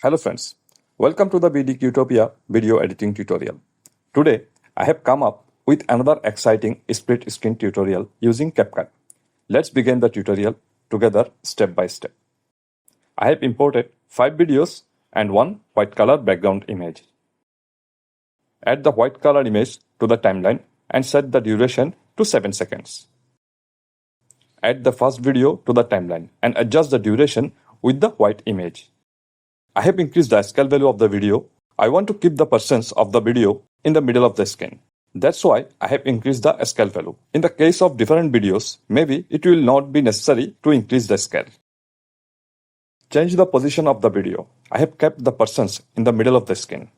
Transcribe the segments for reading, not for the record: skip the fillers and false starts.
Hello friends, welcome to the BD Utopia video editing tutorial. Today I have come up with another exciting split screen tutorial using CapCut. Let's begin the tutorial together step by step. I have imported 5 videos and one white color background image. Add the white color image to the timeline and set the duration to 7 seconds. Add the first video to the timeline and adjust the duration with the white image. I have increased the scale value of the video. I want to keep the percents of the video in the middle of the screen. That's why I have increased the scale value. In the case of different videos, maybe it will not be necessary to increase the scale. Change the position of the video. I have kept the percents in the middle of the screen.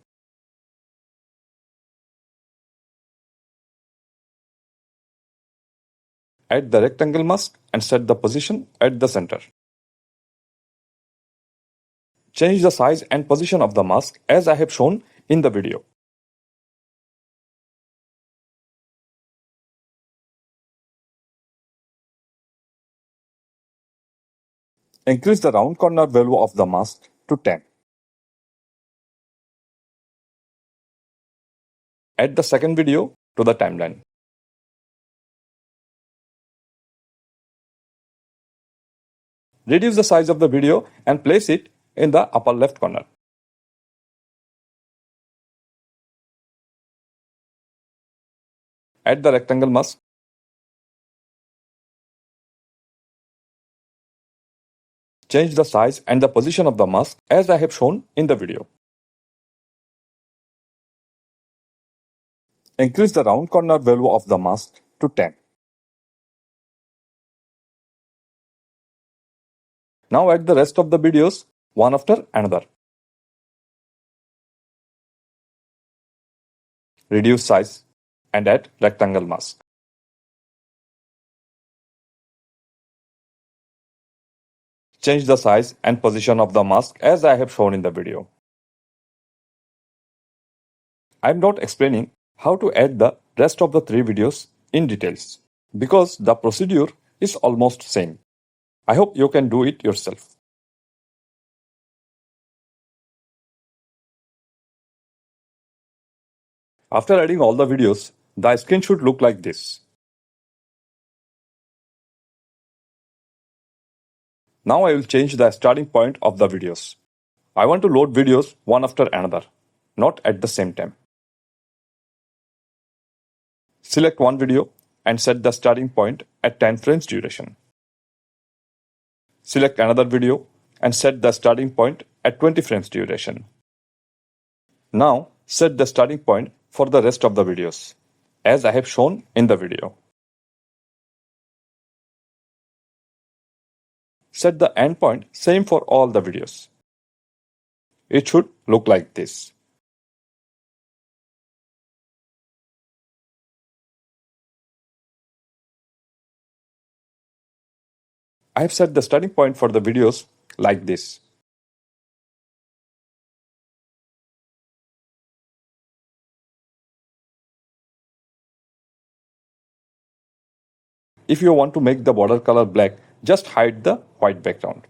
Add the rectangle mask and set the position at the center. Change the size and position of the mask as I have shown in the video. Increase the round corner value of the mask to 10. Add the second video to the timeline. Reduce the size of the video and place it in the upper left corner. Add the rectangle mask. Change the size and the position of the mask as I have shown in the video. Increase the round corner value of the mask to 10. Now add the rest of the videos one after another. Reduce size and add rectangle mask. Change the size and position of the mask as I have shown in the video. I am not explaining how to add the rest of the 3 videos in details because the procedure is almost same. I hope you can do it yourself. After adding all the videos, the screen should look like this. Now I will change the starting point of the videos. I want to load videos one after another, not at the same time. Select one video and set the starting point at 10 frames duration. Select another video and set the starting point at 20 frames duration. Now set the starting point for the rest of the videos, as I have shown in the video. Set the end point same for all the videos. It should look like this. I have set the starting point for the videos like this. If you want to make the border color black, just hide the white background.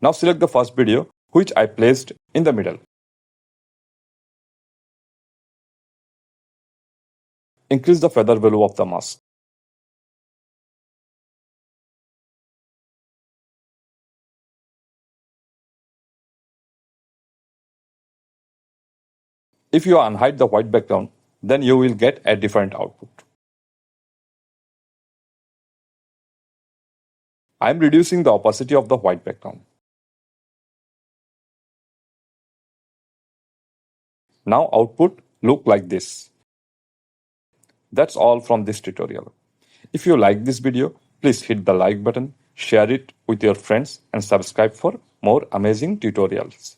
Now select the first video which I placed in the middle. Increase the feather value of the mask. If you unhide the white background, then you will get a different output. I am reducing the opacity of the white background. Now output look like this. That's all from this tutorial. If you like this video, please hit the like button, share it with your friends and subscribe for more amazing tutorials.